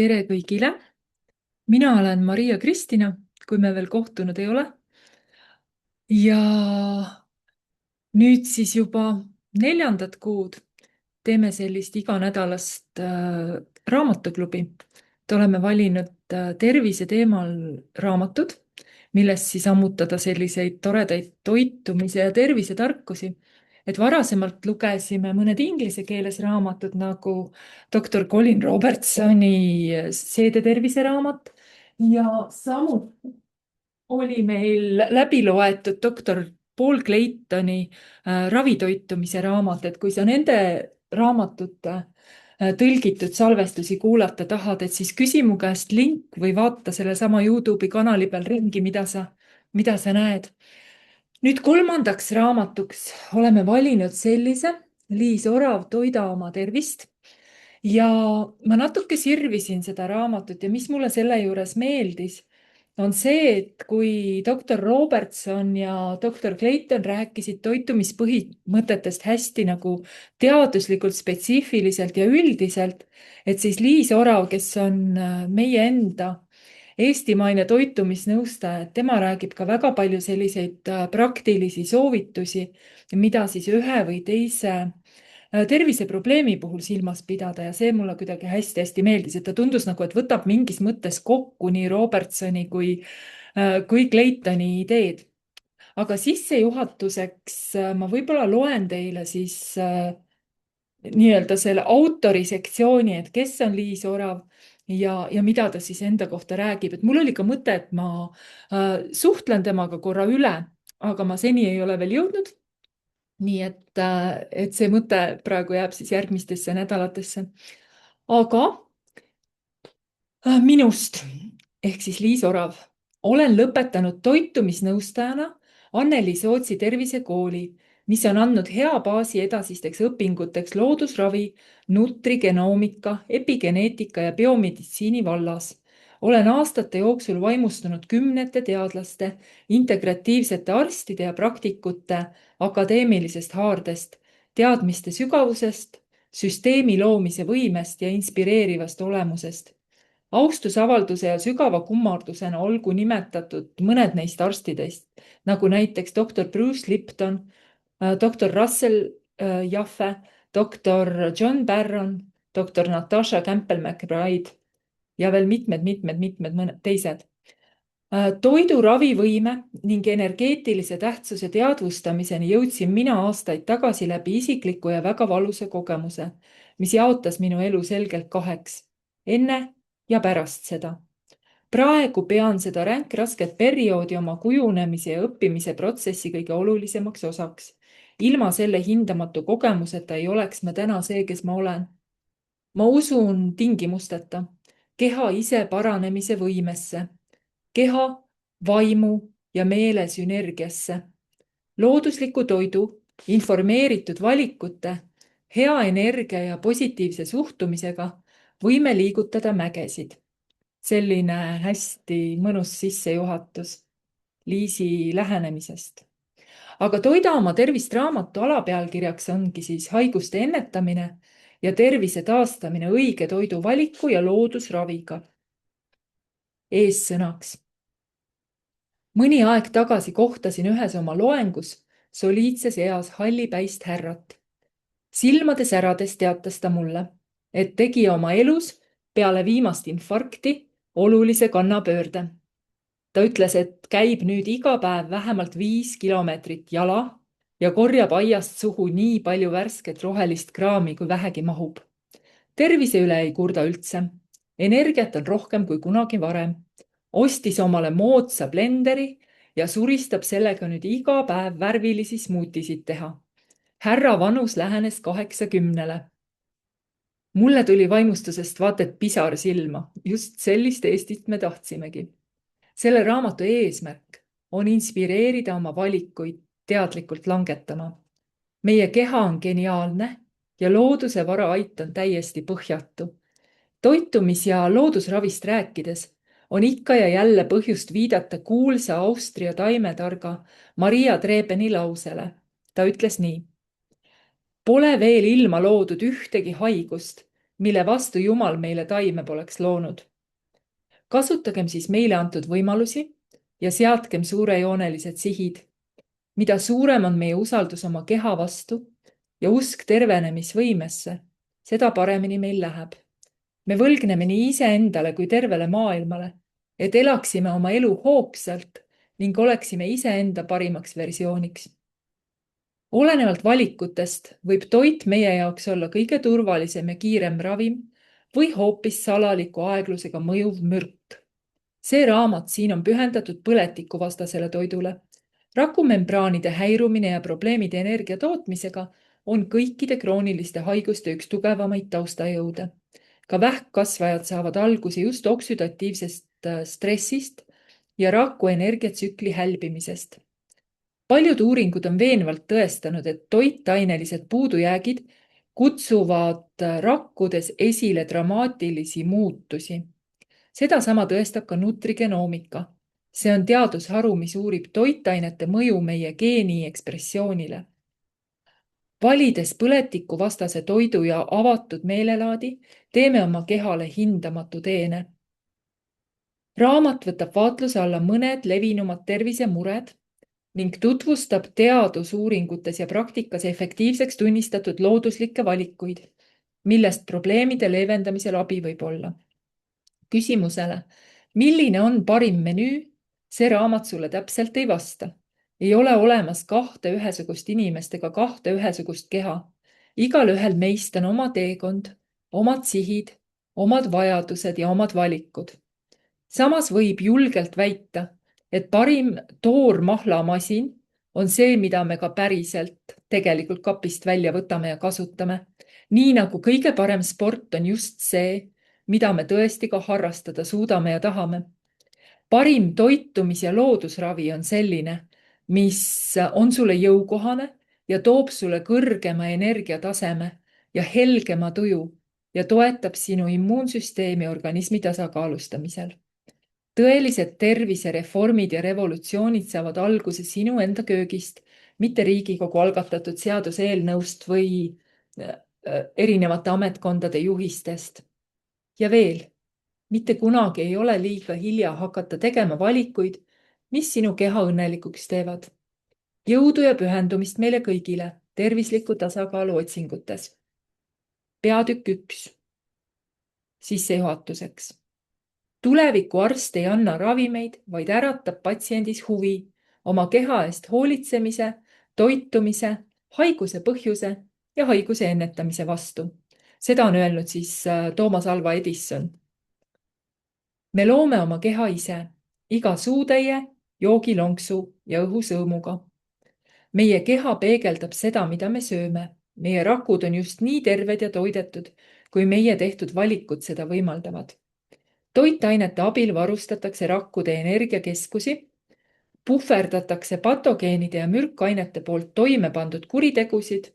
Tere kõigile! Mina olen Maria-Kristina, kui me veel kohtunud ei ole. Ja nüüd siis juba 4. kuud teeme sellist iganädalast raamatuklubi. Et oleme valinud tervise teemal raamatud, millest siis ammutada selliseid toredaid toitumise ja tervisetarkusi. Et varasemalt lugesime mõned inglise keeles raamatud nagu doktor Colin Robertsoni seedetervise raamat ja samuti oli meil läbi loetud doktor Paul Claytoni ravitoitumise raamat, et kui sa nende raamatute tõlgitud salvestusi kuulata tahad, et siis küsi mu käest link või vaata sellesama YouTube'i kanali peal ringi, mida sa näed. Nüüd 3. raamatuks oleme valinud sellise Liis Orav Toida oma tervist. Ja ma natuke sirvisin seda raamatut ja mis mulle selle juures meeldis, on see, et kui doktor Robertson ja doktor Clayton rääkisid toitumispõhimõtetest hästi nagu teaduslikult, spetsiifiliselt ja üldiselt, et siis Liis Orav, kes on meie enda eestimaine toitumisnõustaja, et tema räägib ka väga palju selliseid praktilisi soovitusi, mida siis ühe või teise terviseprobleemi puhul silmas pidada ja see mulle kuidagi hästi-hästi meeldis, et ta tundus nagu, et võtab mingis mõttes kokku nii Robertsoni kui Claytoni ideed. Aga sissejuhatuseks ma võib-olla loen teile siis nii-öelda selle autori sektsiooni, et kes on Liis Orav ja mida ta siis enda kohta räägib. Et mul oli ka mõte, et ma suhtlen temaga korra üle, aga ma seni ei ole veel jõudnud. Nii et see mõte praegu jääb siis järgmistesse nädalatesse. Aga minust ehk siis Liis Orav olen lõpetanud toitumisnõustajana Anneli Sootsi tervisekooli, mis on andnud hea baasi edasisteks õpinguteks loodusravi, nutrigenoomika, epigeneetika ja biomeditsiini vallas. Olen aastate jooksul vaimustunud kümnete teadlaste, integratiivsete arstide ja praktikute akadeemilisest haardest, teadmiste sügavusest, süsteemi loomise võimest ja inspireerivast olemusest. Austusavalduse ja sügava kummardusena olgu nimetatud mõned neist arstidest, nagu näiteks doktor Bruce Lipton, doktor Russell Jaffe, doktor John Barron, doktor Natasha Campbell-McBride ja veel mitmed teised. Toidu ravivõime ning energeetilise tähtsuse teadvustamiseni jõudsin mina aastaid tagasi läbi isikliku ja väga valusa kogemuse, mis jaotas minu elu selgelt kaheks, enne ja pärast seda. Praegu pean seda ränkrasket perioodi oma kujunemise ja õppimise protsessi kõige olulisemaks osaks. Ilma selle hindamatu kogemuseta ei oleks ma täna see, kes ma olen. Ma usun tingimusteta keha ise paranemise võimesse, keha, vaimu ja meele sünergiasse, loodusliku toidu, informeeritud valikute, hea energia ja positiivse suhtumisega võime liigutada mägesid. Selline hästi mõnus sissejuhatus Liisi lähenemisest. Aga Toida oma tervist raamatu alapealkirjaks ongi siis haiguste ennetamine ja tervise taastamine õige toidu valiku ja loodusraviga. Eessõnaks. Mõni aeg tagasi kohtasin ühes oma loengus soliidses eas hallipäist härrat. Silmade särades teatas ta mulle, et tegi oma elus peale viimast infarkti olulise kannapöörde. Ta ütles, et käib nüüd iga päev vähemalt 5 kilomeetrit jala ja korjab aiast suhu nii palju värsket rohelist kraami, kui vähegi mahub. Tervise üle ei kurda üldse. Energiat on rohkem kui kunagi varem. Ostis omale moodsa blenderi ja suristab sellega nüüd iga päev värvilisi smuutisid teha. Härra vanus lähenes 80. Mulle tuli vaimustusest vaat et pisar silma. Just sellist Eestit me tahtsimegi. Selle raamatu eesmärk on inspireerida oma valikuid teadlikult langetama. Meie keha on geniaalne ja looduse varaait on täiesti põhjatu. Toitumis- ja loodusravist rääkides on ikka ja jälle põhjust viidata kuulsa Austria taimetarga Maria Trebeni lausele. Ta ütles nii. Pole veel ilma loodud ühtegi haigust, mille vastu Jumal meile taime poleks loonud. Kasutagem siis meile antud võimalusi ja seadkem suurejoonelised sihid. Mida suurem on meie usaldus oma keha vastu ja usk tervenemisvõimesse, seda paremini meil läheb. Me võlgneme nii iseendale kui tervele maailmale, et elaksime oma elu hoogsalt ning oleksime iseenda parimaks versiooniks. Olenevalt valikutest võib toit meie jaoks olla kõige turvalisem ja kiirem ravim või hoopis salaliku aeglusega mõjuv mürk. See raamat siin on pühendatud põletikuvastasele toidule. Rakumembraanide häirumine ja probleemide energia tootmisega on kõikide krooniliste haiguste üks tugevamaid taustajõude. Ka vähkkasvajad saavad alguse just oksüdatiivsest stressist ja raku energiatsükli hälbimisest. Paljud uuringud on veenvalt tõestanud, et toitainelised puudujäägid kutsuvad rakkudes esile dramaatilisi muutusi. Seda sama tõestab ka nutrigenoomika. See on teadusharu, mis uurib toitainete mõju meie geeni ekspressioonile. Valides põletikuvastase toidu ja avatud meelelaadi, teeme oma kehale hindamatu teene. Raamat võtab vaatluse alla mõned levinumad tervisemured ning tutvustab teadusuuringutes ja praktikas efektiivseks tunnistatud looduslikke valikuid, millest probleemide leevendamisel abi võib olla. Küsimusele, milline on parim menüü, see raamat sulle täpselt ei vasta. Ei ole olemas kahte ühesugust inimest ega kahte ühesugust keha. Igal ühel meist on oma teekond, omad sihid, omad vajadused ja omad valikud. Samas võib julgelt väita, et parim toormahlamasin on see, mida me ka päriselt tegelikult kapist välja võtame ja kasutame. Nii nagu kõige parem sport on just see, mida me tõesti ka harrastada suudame ja tahame. Parim toitumis- ja loodusravi on selline, mis on sulle jõukohane ja toob sulle kõrgema energiataseme ja helgema tuju ja toetab sinu immuunsüsteemi organismi tasakaalustamisel. Tõelised tervisereformid ja revolutsioonid saavad alguse sinu enda köögist, mitte Riigikogu algatatud seaduseelnõust või erinevate ametkondade juhistest. Ja veel, mitte kunagi ei ole liiga hilja hakata tegema valikuid, mis sinu keha õnnelikuks teevad. Jõudu ja pühendumist meile kõigile tervisliku tasakaalu otsingutes. Peatükk 1. Sissejuhatuseks. Tuleviku arst ei anna ravimeid, vaid äratab patsiendis huvi oma keha eest hoolitsemise, toitumise, haiguse põhjuse ja haiguse ennetamise vastu. Seda on öelnud siis Thomas Alva Edison. Me loome oma keha ise, iga suutäie, joogilonksu ja õhusõõmuga. Meie keha peegeldab seda, mida me sööme. Meie rakud on just nii terved ja toidetud, kui meie tehtud valikud seda võimaldavad. Toitainete abil varustatakse rakkude energiakeskusi, puhverdatakse patogeenide ja mürkainete poolt toime pandud kuritegusid,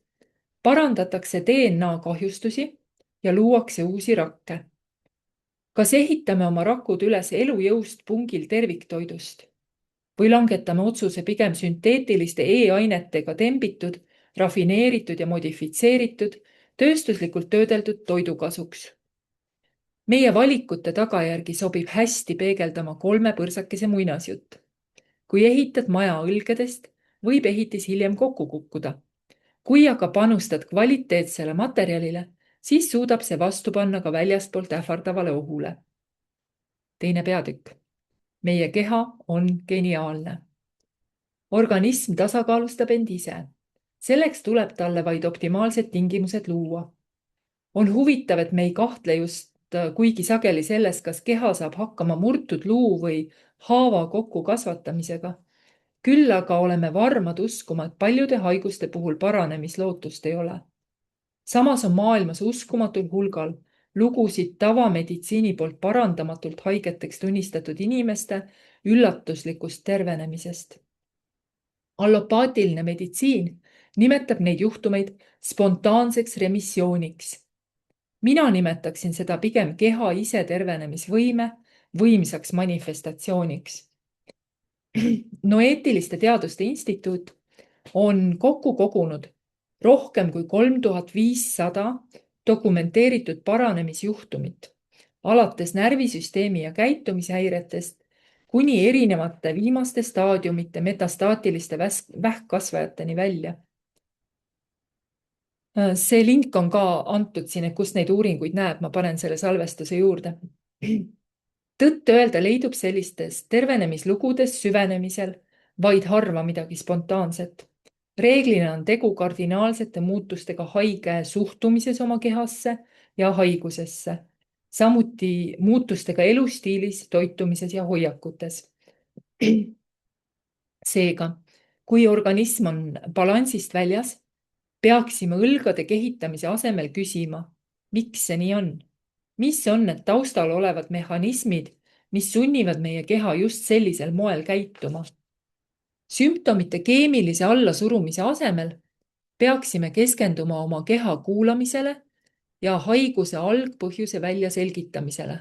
parandatakse DNA kahjustusi ja luuakse uusi rakke. Kas ehitame oma rakud üles elujõust pungil terviktoidust või langetame otsuse pigem sünteetiliste E-ainetega tembitud, rafineeritud ja modifitseeritud, tööstuslikult töödeldud toidu kasuks? Meie valikute tagajärgi sobib hästi peegeldama 3 põrsakese muinasjutt. Kui ehitad maja õlgedest, võib ehitis hiljem kokku kukkuda. Kui aga panustad kvaliteetsele materjalile, siis suudab see vastu panna ka väljastpoolt ähvardavale ohule. Teine peatükk. Meie keha on geniaalne. Organism tasakaalustab end ise. Selleks tuleb talle vaid optimaalsed tingimused luua. On huvitav, et me ei kahtle just kuigi sageli selles, kas keha saab hakkama murtud luu või haava kokku kasvatamisega. Küll aga oleme varmad uskuma, et paljude haiguste puhul paranemislootust ei ole. Samas on maailmas uskumatul hulgal lugusid tavameditsiini poolt parandamatult haigeteks tunnistatud inimeste üllatuslikust tervenemisest. Allopaatiline meditsiin nimetab neid juhtumeid spontaanseks remissiooniks. Mina nimetaksin seda pigem keha ise tervenemisvõime võimsaks manifestatsiooniks. Noeetiliste teaduste instituut on kokku kogunud rohkem kui 3500 dokumenteeritud paranemisjuhtumit, alates närvisüsteemi ja käitumishäiretest kuni erinevate viimaste staadiumite metastaatiliste vähkkasvajateni välja. See link on ka antud siin, et kust neid uuringuid näeb, ma panen selle salvestuse juurde. Tõtt öelda leidub sellistes tervenemislugudes süvenemisel vaid harva midagi spontaanset. Reeglina on tegu kardinaalsete muutustega haige suhtumises oma kehasse ja haigusesse, samuti muutustega elustiilis, toitumises ja hoiakutes. Seega, kui organism on balansist väljas, peaksime õlgade kehitamise asemel küsima, miks see nii on? Mis on need taustal olevad mehhanismid, mis sunnivad meie keha just sellisel moel käituma? Sümptomite keemilise allasurumise asemel peaksime keskenduma oma keha kuulamisele ja haiguse algpõhjuse väljaselgitamisele.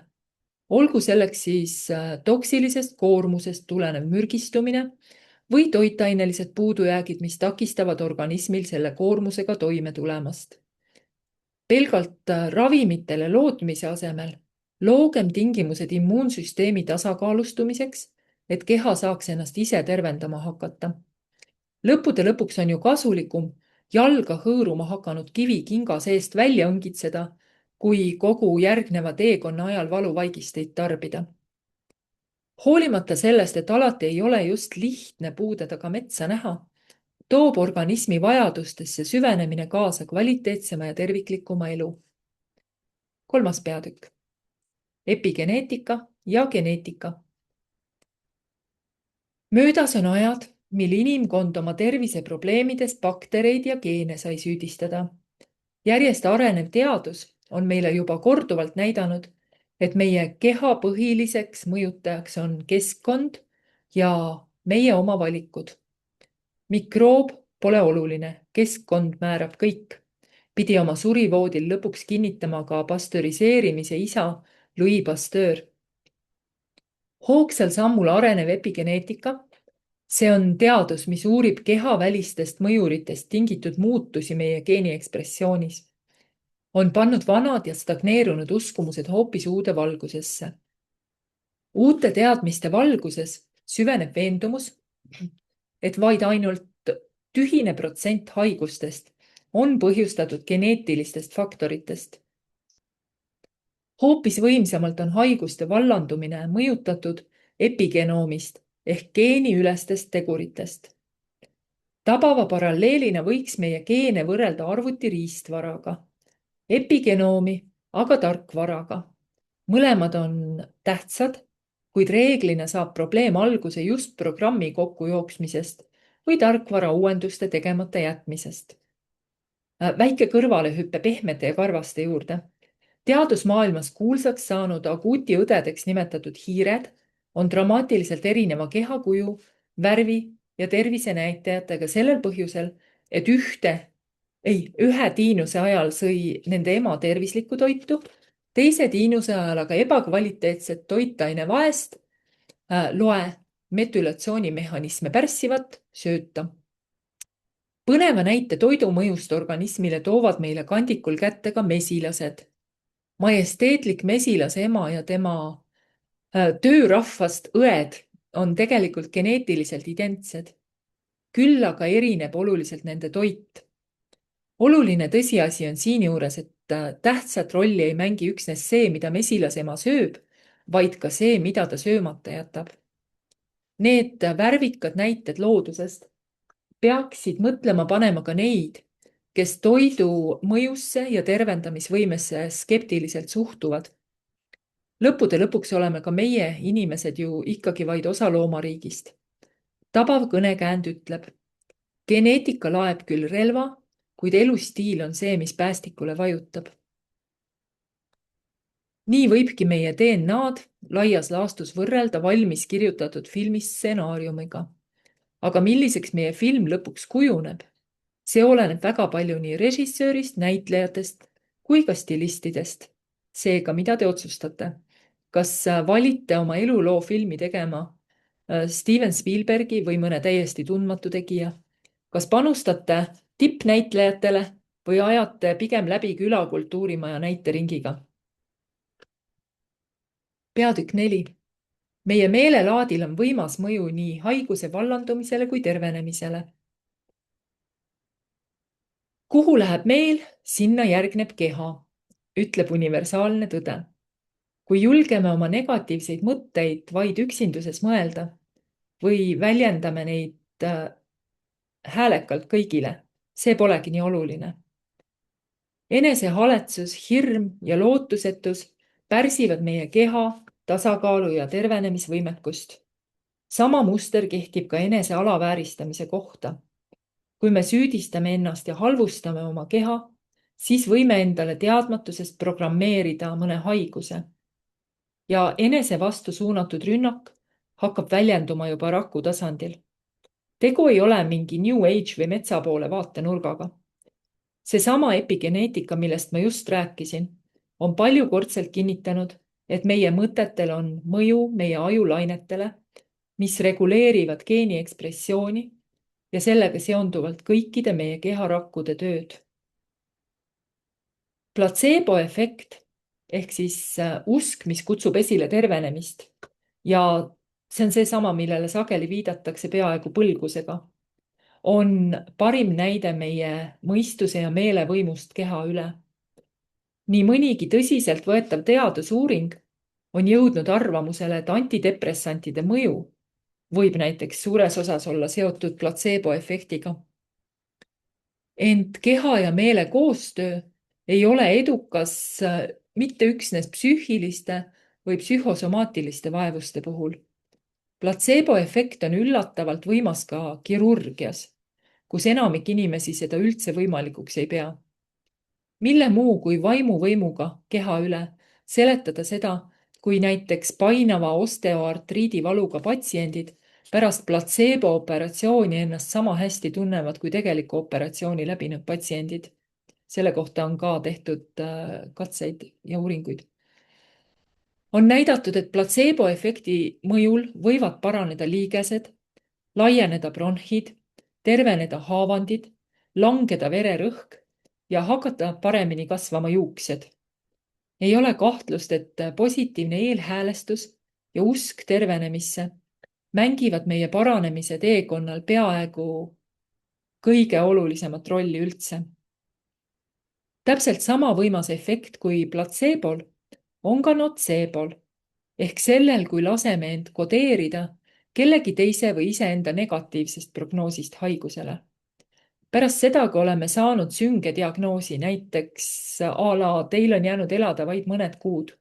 Olgu selleks siis toksilisest koormusest tulenev mürgistumine või toitainelised puudujäägid, mis takistavad organismil selle koormusega toime tulemast. Pelgalt ravimitele lootmise asemel loogem tingimused immuunsüsteemi tasakaalustumiseks, et keha saaks ennast ise tervendama hakata. Lõppude lõpuks on ju kasulikum jalga hõõruma hakanud kivi kinga seest välja õngitseda, kui kogu järgneva teekonna ajal valuvaigisteid tarbida. Hoolimata sellest, et alati ei ole just lihtne puude taga metsa näha, toob organismi vajadustesse süvenemine kaasa kvaliteetsema ja terviklikuma elu. 3. peatükk. Epigeneetika ja geneetika. Möödas on ajad, mil inimkond oma terviseprobleemides baktereid ja geene sai süüdistada. Järjest arenev teadus on meile juba korduvalt näidanud, et meie keha põhiliseks mõjutajaks on keskkond ja meie oma valikud. Mikroob pole oluline, keskkond määrab kõik. Pidi oma surivoodil lõpuks kinnitama ka pastöriseerimise isa Louis Pasteur. Hoogsal sammul arenev epigeneetika, see on teadus, mis uurib kehavälistest mõjuritest tingitud muutusi meie geeniekspressioonis. On pannud vanad ja stagneerunud uskumused hoopis uude valgusesse. Uute teadmiste valguses süveneb veendumus, et vaid ainult tühine protsent haigustest on põhjustatud geneetilistest faktoritest. Hoopis võimsamalt on haiguste vallandumine mõjutatud epigenoomist ehk geeniülestest teguritest. Tabava paralleelina võiks meie geene võrrelda arvuti riistvaraga, epigenoomi aga tarkvaraga. Mõlemad on tähtsad, kuid reeglina saab probleem alguse just programmi kokkujooksmisest või tarkvara uuenduste tegemata jätmisest. Väike kõrvalehüppe pehmete ja karvaste juurde. Teadusmaailmas kuulsaks saanud akuutiõdedeks nimetatud hiired on dramaatiliselt erineva kehakuju, värvi ja tervisenäitajatega sellel põhjusel, et ühe tiinuse ajal sõi nende ema tervislikku toitu, teise tiinuse ajal aga ebakvaliteetset toitaine vaest, loe metülatsioonimehhanisme pärssivat sööta. Põneva näite toidu mõjust organismile toovad meile kandikul kätte ka mesilased. Majesteetlik mesilase ema ja tema töörahvast õed on tegelikult geneetiliselt identsed. Küll aga erineb oluliselt nende toit. Oluline tõsiasi on siin juures, et tähtsat rolli ei mängi üksnes see, mida mesilase ema sööb, vaid ka see, mida ta söömata jätab. Need värvikad näited loodusest peaksid mõtlema panema ka neid, kes toidu mõjusse ja tervendamisvõimesse skeptiliselt suhtuvad. Lõppude lõpuks oleme ka meie inimesed ju ikkagi vaid osa loomariigist. Tabav kõnekäänd ütleb, geneetika laeb küll relva, kuid elustiil on see, mis päästikule vajutab. Nii võibki meie DNA-d laias laastus võrrelda valmis kirjutatud filmistsenaariumiga. Aga milliseks meie film lõpuks kujuneb? See oleneb väga palju nii režissöörist, näitlejatest kui ka stilistidest. Seega, mida te otsustate? Kas valite oma eluloo filmi tegema Steven Spielbergi või mõne täiesti tundmatu tegija? Kas panustate tippnäitlejatele või ajate pigem läbi külakultuurimaja näiteringiga? Peatükk 4. Meie meelelaadil on võimas mõju nii haiguse vallandumisele kui tervenemisele. Kuhu läheb meel, sinna järgneb keha, ütleb universaalne tõde. Kui julgeme oma negatiivseid mõtteid vaid üksinduses mõelda või väljendame neid häälekalt kõigile, see polegi nii oluline. Enesehaletsus, hirm ja lootusetus pärsivad meie keha, tasakaalu ja tervenemisvõimekust. Sama muster kehtib ka enese alavääristamise kohta. Kui me süüdistame ennast ja halvustame oma keha, siis võime endale teadmatusest programmeerida mõne haiguse. Ja enese vastu suunatud rünnak hakkab väljenduma juba raku tasandil. Tegu ei ole mingi New Age või metsapoole vaatenurgaga. Seesama epigeneetika, millest ma just rääkisin, on paljukordselt kinnitanud, et meie mõtetel on mõju meie ajulainetele, mis reguleerivad geeni ekspressiooni ja sellega seonduvalt kõikide meie keharakkude tööd. Platseeboefekt ehk siis usk, mis kutsub esile tervenemist ja see on seesama, millele sageli viidatakse peaaegu põlgusega, on parim näide meie mõistuse ja meelevõimust keha üle. Nii mõnigi tõsiselt võetav teadusuuring on jõudnud arvamusele, et antidepressantide mõju võib näiteks suures osas olla seotud platseeboefektiga. Ent keha ja meele koostöö ei ole edukas mitte üksnes psüühiliste või psühhosomaatiliste vaevuste puhul. Platseeboefekt on üllatavalt võimas ka kirurgias, kus enamik inimesi seda üldse võimalikuks ei pea. Mille muu kui vaimuvõimuga keha üle seletada seda, kui näiteks painava osteoartriidi valuga patsiendid pärast platseebo-operatsiooni ennast sama hästi tunnevad kui tegeliku operatsiooni läbinud patsiendid. Selle kohta on ka tehtud katseid ja uuringuid. On näidatud, et platseeboefekti mõjul võivad paraneda liigesed, laieneda bronhid, terveneda haavandid, langeda vererõhk ja hakata paremini kasvama juuksed. Ei ole kahtlust, et positiivne eelhäälestus ja usk tervenemisse mängivad meie paranemise teekonnal peaaegu kõige olulisemat rolli üldse. Täpselt sama võimas efekt kui platseebol on ka notseebol ehk sellel, kui laseme end kodeerida kellegi teise või iseenda negatiivsest prognoosist haigusele. Pärast seda, kui oleme saanud sünge diagnoosi, näiteks a la teil on jäänud elada vaid mõned kuud,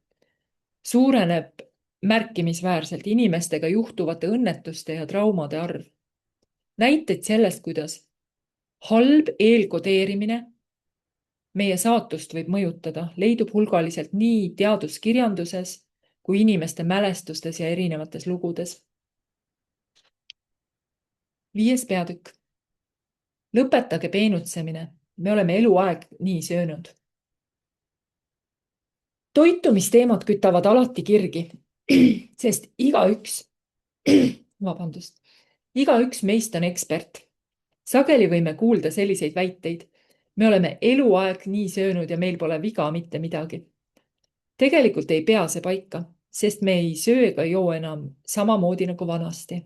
suureneb märkimisväärselt inimestega juhtuvate õnnetuste ja traumade arv. Näiteid sellest, kuidas halb eelkodeerimine meie saatust võib mõjutada, leidub hulgaliselt nii teaduskirjanduses kui inimeste mälestustes ja erinevates lugudes. 5. peatükk. Lõpetage peenutsemine. Me oleme eluaeg nii söönud. Toitumisteemad kütavad alati kirgi, sest igaüks meist on ekspert. Sageli võime kuulda selliseid väiteid. Me oleme eluaeg nii söönud ja meil pole viga mitte midagi. Tegelikult ei pea see paika, sest me ei söö ega joo enam samamoodi nagu vanasti.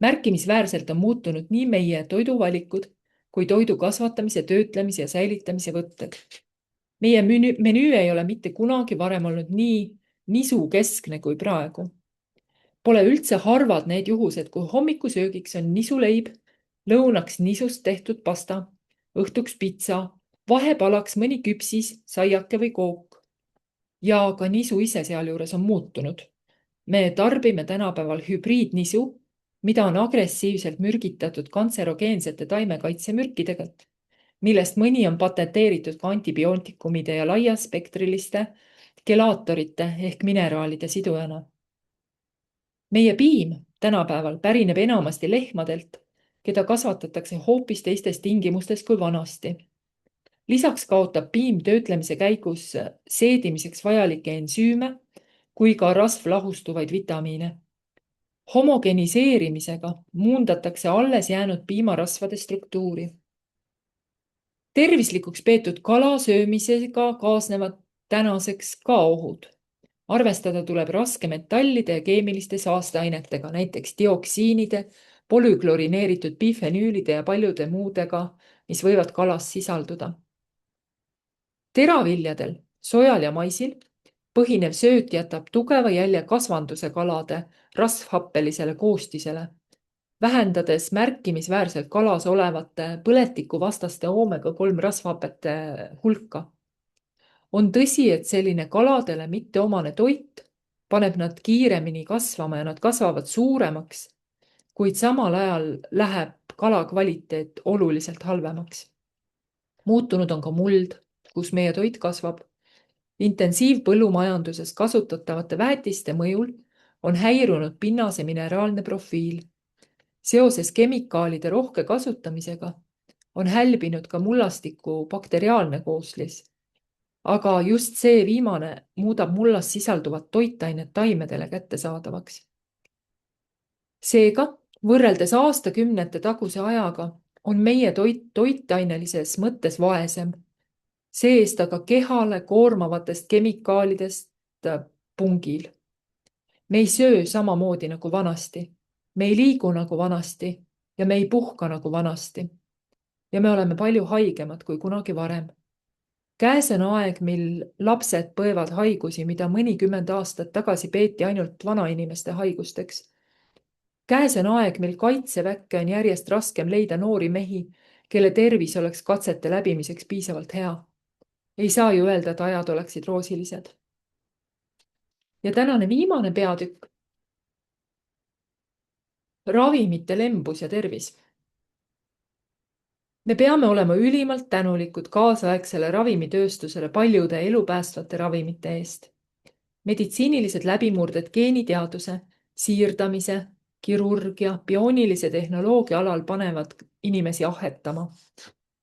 Märkimisväärselt on muutunud nii meie toiduvalikud kui toidu kasvatamise, töötlemise ja säilitamise võtted. Meie menüü ei ole mitte kunagi varem olnud nii nisukeskne kui praegu. Pole üldse harvad need juhused, kui hommikusöögiks on nisuleib, lõunaks nisust tehtud pasta, õhtuks pitsa, vahepalaks mõni küpsis, saiake või kook. Ja ka nisu ise sealjuures on muutunud. Me tarbime tänapäeval hübriidnisu, mida on agressiivselt mürgitatud kantserogeensete taimekaitsemürkidega, millest mõni on patenteeritud ka antibiootikumide ja laiaspektriliste kelaatorite ehk mineraalide sidujana. Meie piim tänapäeval pärineb enamasti lehmadelt, keda kasvatatakse hoopis teistes tingimustes kui vanasti. Lisaks kaotab piim töötlemise käigus seedimiseks vajalikke ensüüme kui ka rasvlahustuvaid vitamiine. Homogeniseerimisega muundatakse alles jäänud piimarasvade struktuuri. Tervislikuks peetud kala söömisega kaasnevad tänaseks ka ohud. Arvestada tuleb raskemetallide ja keemiliste saasteainetega, näiteks dioksiinide, polüklorineeritud bifenüülide ja paljude muudega, mis võivad kalas sisalduda. Teraviljadel, sojal ja maisil põhinev sööt jätab tugeva jälje kasvanduse kalade rasvhappelisele koostisele, vähendades märkimisväärselt kalas olevate põletikuvastaste oomega-3 rasvhapete hulka. On tõsi, et selline kaladele mitteomane toit paneb nad kiiremini kasvama ja nad kasvavad suuremaks, kuid samal ajal läheb kala kvaliteet oluliselt halvemaks. Muutunud on ka muld, kus meie toit kasvab. Intensiivpõllumajanduses kasutatavate väetiste mõjul on häirunud pinnase mineraalne profiil. Seoses kemikaalide rohke kasutamisega on hälbinud ka mullastiku bakteriaalne kooslis. Aga just see viimane muudab mullas sisalduvat toitainet taimedele kättesaadavaks. Seega, võrreldes aastakümnete taguse ajaga, on meie toitainelises mõttes vaesem, see-eest aga kehale koormavatest kemikaalidest pungil. Me ei söö samamoodi nagu vanasti, me ei liigu nagu vanasti ja me ei puhka nagu vanasti. Ja me oleme palju haigemad kui kunagi varem. Käes on aeg, mil lapsed põevad haigusi, mida mõnikümmend aastat tagasi peeti ainult vanainimeste haigusteks. Käes on aeg, mil kaitseväkke on järjest raskem leida noori mehi, kelle tervis oleks katsete läbimiseks piisavalt hea. Ei saa ju öelda, et ajad oleksid roosilised. Ja tänane viimane peatükk. Ravimite lembus ja tervis. Me peame olema ülimalt tänulikud kaasaegsele ravimitööstusele paljude elupäästvate ravimite eest. Meditsiinilised läbimurded geeniteaduse, siirdamise, kirurgia, bioonilise tehnoloogia alal panevad inimesi ahetama.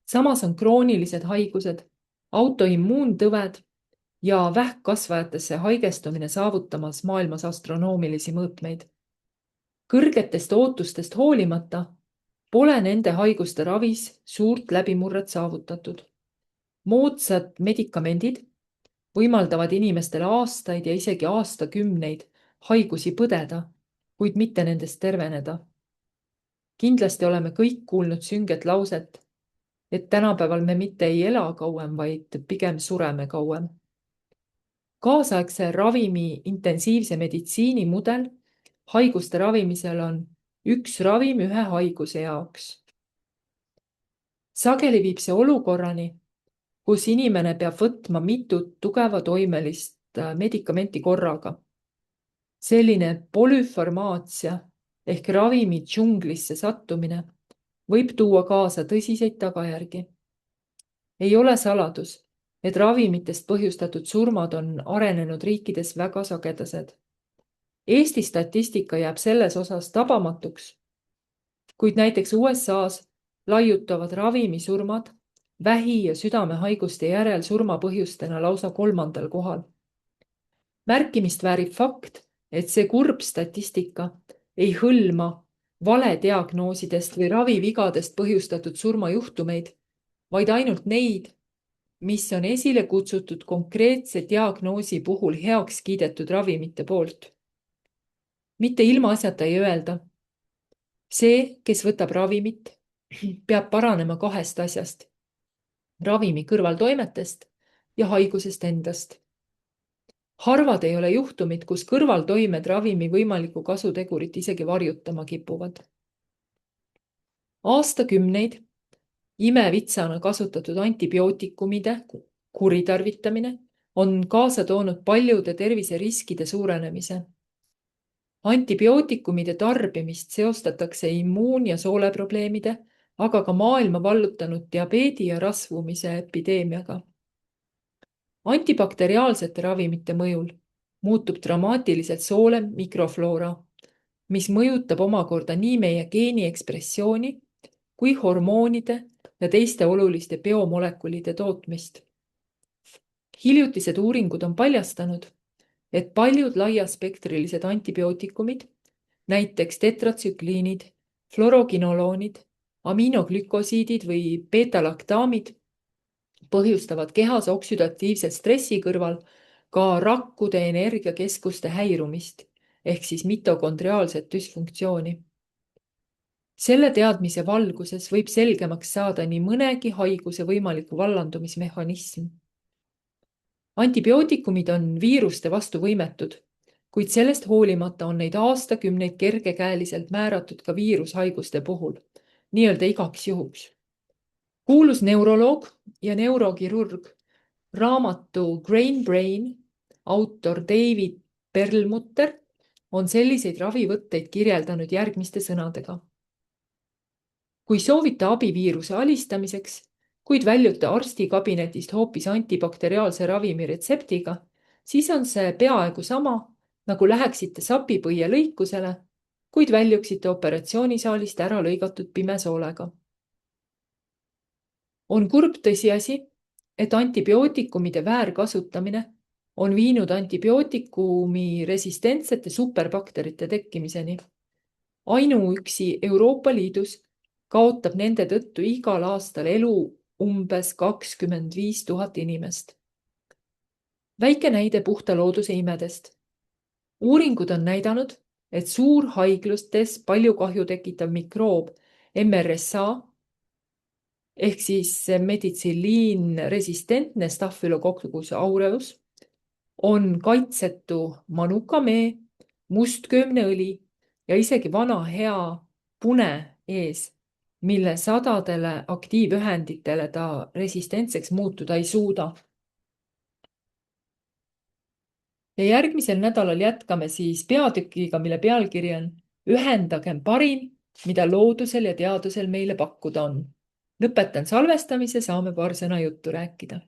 Samas on kroonilised haigused, autoimmuuntõved ja vähkkasvajatesse haigestumine saavutamas maailmas astronoomilisi mõõtmeid. Kõrgetest ootustest hoolimata pole nende haiguste ravis suurt läbimurret saavutatud. Moodsad medikamendid võimaldavad inimestele aastaid ja isegi aastakümneid haigusi põdeda, kuid mitte nendest terveneda. Kindlasti oleme kõik kuulnud sünget lauset, et tänapäeval me mitte ei ela kauem, vaid pigem sureme kauem. Kaasaegse ravimi intensiivse meditsiini mudel haiguste ravimisel on üks ravim ühe haiguse jaoks. Sageli viib see olukorrani, kus inimene peab võtma mitut tugeva toimelist medikamenti korraga. Selline polüfarmaatsia ehk ravimi džunglisse sattumine võib tuua kaasa tõsiseid tagajärgi. Ei ole saladus, et ravimitest põhjustatud surmad on arenenud riikides väga sagedased. Eesti statistika jääb selles osas tabamatuks, kuid näiteks USA-s laiutavad ravimisurmad vähi- ja südamehaiguste järel surmapõhjustena lausa 3. kohal. Märkimist väärib fakt, et see kurb statistika ei hõlma valediagnoosidest või ravivigadest põhjustatud surmajuhtumeid, vaid ainult neid, mis on esile kutsutud konkreetse diagnoosi puhul heaks kiidetud ravimite poolt. Mitte ilma asjata ei öelda. See, kes võtab ravimit, peab paranema 2 asjast. Ravimi kõrvaltoimetest ja haigusest endast. Harvad ei ole juhtumid, kus kõrvaltoimed ravimi võimaliku kasutegurit isegi varjutama kipuvad. Aastakümneid imevitsana kasutatud antibiootikumide kuritarvitamine on kaasa toonud paljude terviseriskide suurenemise. Antibiootikumide tarbimist seostatakse immuun- ja sooleprobleemide, aga ka maailma vallutanud diabeedi ja rasvumise epideemiaga. Antibakteriaalsete ravimite mõjul muutub dramaatiliselt soole mikrofloora, mis mõjutab omakorda nii meie geeni ekspressiooni kui hormoonide ja teiste oluliste biomolekulide tootmist. Hiljutised uuringud on paljastanud, et paljud laiaspektrilised antibiootikumid, näiteks tetratsükliinid, fluorokinoloonid, aminoglükosiidid või beta-laktaamid põhjustavad kehas oksüdatiivse stressi kõrval ka rakkude energiakeskuste häirumist ehk siis mitokondriaalset düsfunktsiooni. Selle teadmise valguses võib selgemaks saada nii mõnegi haiguse võimaliku vallandumismehhanism. Antibiootikumid on viiruste vastu võimetud, kuid sellest hoolimata on neid aastakümneid kergekäeliselt määratud ka viirushaiguste puhul, nii-öelda igaks juhuks. Kuulus neuroloog ja neurokirurg raamatu Brain Brain autor David Perlmutter on selliseid ravivõtteid kirjeldanud järgmiste sõnadega. Kui soovite abi viiruse alistamiseks, kuid väljute arstikabinetist hoopis antibakteriaalse ravimi retseptiga, siis on see peaaegu sama, nagu läheksite sapipõie lõikusele, kuid väljuksite operatsioonisaalist ära lõigatud pimesoolega. On kurb tõsiasi, et antibiootikumide väärkasutamine on viinud antibiootikumi resistentsete superbakterite tekkimiseni. Ainuüksi Euroopa Liidus kaotab nende tõttu igal aastal elu umbes 25 000 inimest. Väike näide puhta looduse imedest. Uuringud on näidanud, et suurhaiglustes palju kahju tekitav mikroob MRSA ehk siis meditsiliin-resistentne Staphylococcus aureus on kaitsetu manukamee, mustköömneõli ja isegi vana hea pune ees, mille sadadele aktiivühenditele ta resistentseks muutuda ei suuda. Ja järgmisel nädalal jätkame siis peatükiga, mille pealkiri on Ühendagem parim, mida loodusel ja teadusel meile pakkuda on. Lõpetan salvestamise, saame paar sõna juttu rääkida.